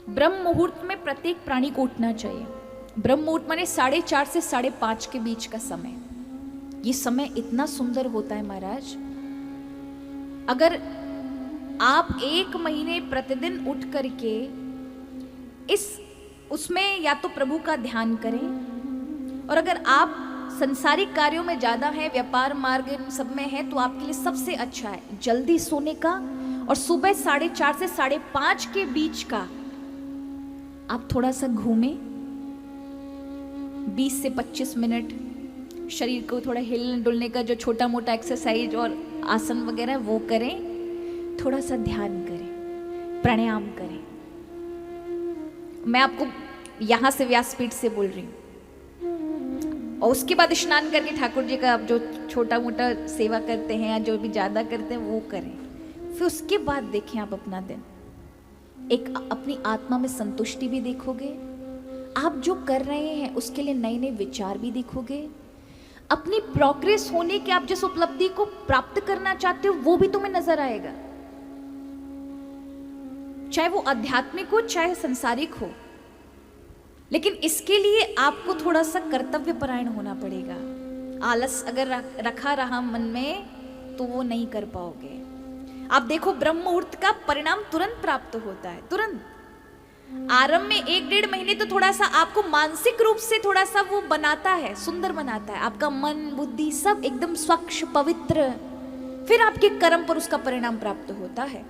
ब्रह्म मुहूर्त में प्रत्येक प्राणी को उठना चाहिए। ब्रह्म मुहूर्त माने 4:30 से 5:30 के बीच का समय। ये समय इतना सुंदर होता है महाराज। अगर आप 1 महीने प्रतिदिन उठ करके उसमें या तो प्रभु का ध्यान करें, और अगर आप संसारिक कार्यों में ज्यादा हैं, व्यापार मार्ग इन सब में हैं, तो आपके लिए सबसे अच्छा है जल्दी सोने का, और सुबह 4:30 से 5:30 के बीच का आप थोड़ा सा घूमें, 20 से 25 मिनट शरीर को थोड़ा हिलने डुलने का जो छोटा मोटा एक्सरसाइज और आसन वगैरह वो करें, थोड़ा सा ध्यान करें, प्राणायाम करें। मैं आपको यहां से व्यासपीठ से बोल रही हूं, और उसके बाद स्नान करके ठाकुर जी का आप जो छोटा मोटा सेवा करते हैं या जो भी ज्यादा करते हैं वो करें। फिर उसके बाद देखें आप अपना दिन, एक अपनी आत्मा में संतुष्टि भी देखोगे, आप जो कर रहे हैं उसके लिए नए नए विचार भी देखोगे, अपनी प्रोग्रेस होने के आप जिस उपलब्धि को प्राप्त करना चाहते हो वो भी तुम्हें नजर आएगा, चाहे वो आध्यात्मिक हो चाहे संसारिक हो। लेकिन इसके लिए आपको थोड़ा सा कर्तव्य परायण होना पड़ेगा। आलस अगर रखा रहा मन में तो वो नहीं कर पाओगे। आप देखो ब्रह्म मुहूर्त का परिणाम तुरंत प्राप्त होता है, तुरंत। आरंभ में 1-1.5 महीने तो थोड़ा सा आपको मानसिक रूप से थोड़ा सा वो बनाता है, सुंदर बनाता है, आपका मन बुद्धि सब एकदम स्वच्छ पवित्र, फिर आपके कर्म पर उसका परिणाम प्राप्त होता है।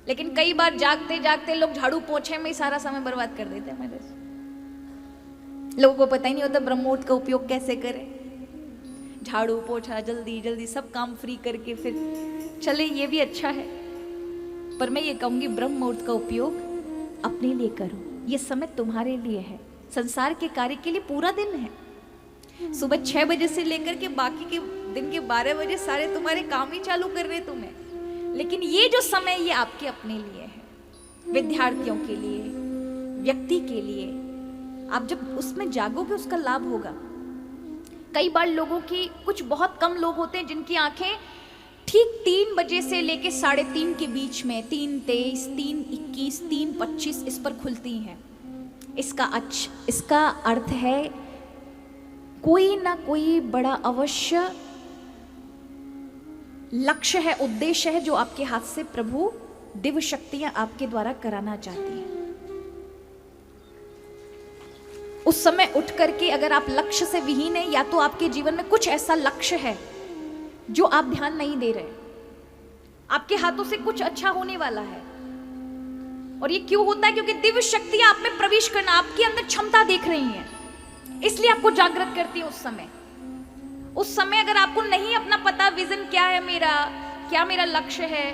लेकिन कई बार जागते जागते लोग झाड़ू पोछे में ही सारा समय बर्बाद कर देते हैं महाराज। लोगों को पता ही नहीं होता ब्रह्म मुहूर्त का उपयोग कैसे करें। झाड़ू पोछा जल्दी जल्दी सब काम फ्री करके फिर चले, ये भी अच्छा है, पर मैं ये कहूंगी ब्रह्म मुहूर्त का उपयोग अपने लिए करो। ये समय तुम्हारे लिए है, संसार के कार्य के लिए पूरा दिन है। सुबह 6 बजे से लेकर के बाकी के दिन के 12 बजे सारे तुम्हारे काम ही चालू कर रहे तुम्हें। लेकिन ये जो समय ये आपके अपने लिए है, विद्यार्थियों के लिए, व्यक्ति के लिए। आप जब उसमें जागोगे उसका लाभ होगा। कई बार लोगों की, कुछ बहुत कम लोग होते हैं जिनकी आंखें ठीक 3 बजे से लेके 3:30 के बीच में 3:23, 3:21, 3:25 इस पर खुलती हैं। इसका अर्थ है कोई ना कोई बड़ा अवश्य लक्ष्य है, उद्देश्य है जो आपके हाथ से प्रभु दिव्य शक्तियां आपके द्वारा कराना चाहती हैं। उस समय उठ करके अगर आप लक्ष्य से विहीन है, या तो आपके जीवन में कुछ ऐसा लक्ष्य है जो आप ध्यान नहीं दे रहे, आपके हाथों से कुछ अच्छा होने वाला है। और ये क्यों होता है? क्योंकि दिव्य शक्तियां आप में प्रवेश करना, आपके अंदर क्षमता देख रही हैं, इसलिए आपको जागृत करती है। उस समय अगर आपको नहीं अपना पता विजन क्या है मेरा, क्या मेरा लक्ष्य है,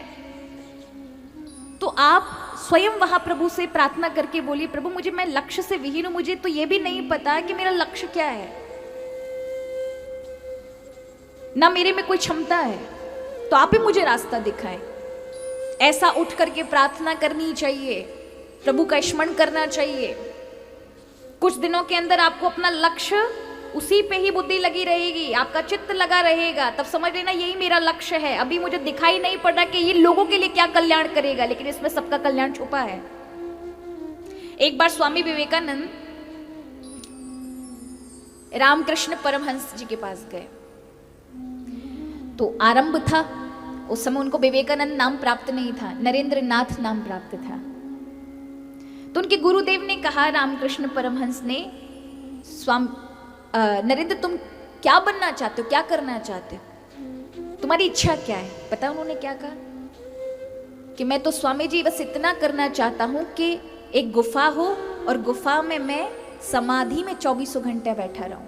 तो आप स्वयं वहां प्रभु से प्रार्थना करके बोलिए, प्रभु मुझे, मैं लक्ष्य से विहीन हूं, मुझे तो ये भी नहीं पता कि मेरा लक्ष्य क्या है, ना मेरे में कोई क्षमता है, तो आप ही मुझे रास्ता दिखाएं। ऐसा उठ करके प्रार्थना करनी चाहिए, प्रभु का स्मरण करना चाहिए। कुछ दिनों के अंदर आपको अपना लक्ष्य, उसी पे ही बुद्धि लगी रहेगी, आपका चित्त लगा रहेगा, तब समझ लेना यही मेरा लक्ष्य है। अभी मुझे दिखाई नहीं पड़ रहा कि ये लोगों के लिए क्या कल्याण करेगा, लेकिन इसमें सबका कल्याण छुपा है। एक बार स्वामी विवेकानंद रामकृष्ण परमहंस जी के पास गए, तो आरंभ था, उस समय उनको विवेकानंद नाम प्राप्त नहीं था, नरेंद्र नाथ नाम प्राप्त था। तो उनके गुरुदेव ने कहा, रामकृष्ण परमहंस ने, नरेंद्र तुम क्या बनना चाहते हो, क्या करना चाहते हो, तुम्हारी इच्छा क्या है? पता है उन्होंने क्या कहा? कि मैं तो स्वामी जी बस इतना करना चाहता हूं कि एक गुफा हो और गुफा में मैं समाधि में 24 घंटे बैठा रहूं।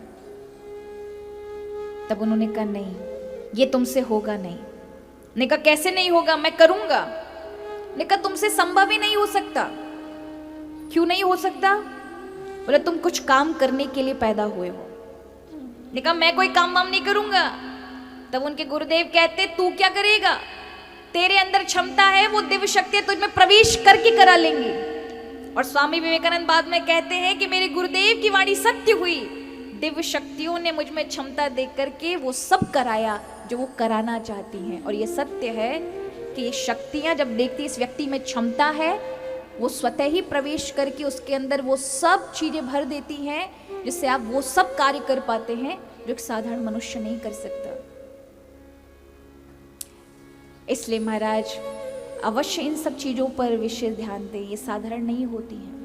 तब उन्होंने कहा नहीं, ये तुमसे होगा नहीं। ने कहा कैसे नहीं होगा, मैं करूंगा। ने कहा तुमसे संभव ही नहीं हो सकता। क्यों नहीं हो सकता? बोले तुम कुछ काम करने के लिए पैदा हुए हो। ने कहा मैं कोई काम वाम नहीं करूंगा। तब उनके गुरुदेव कहते तू क्या करेगा, तेरे अंदर क्षमता है, वो दिव्य शक्ति तुझमें प्रवेश करके करा लेंगी। और स्वामी विवेकानंद बाद में कहते हैं कि मेरे गुरुदेव की वाणी सत्य हुई, दिव्य शक्तियों ने मुझ में क्षमता दे करके वो सब कराया जो वो कराना चाहती हैं। और ये सत्य है कि ये शक्तियां जब देखती इस व्यक्ति में क्षमता है वो स्वतः ही प्रवेश करके उसके अंदर वो सब चीजें भर देती हैं जिससे आप वो सब कार्य कर पाते हैं जो एक साधारण मनुष्य नहीं कर सकता। इसलिए महाराज अवश्य इन सब चीजों पर विशेष ध्यान दें, ये साधारण नहीं होती हैं।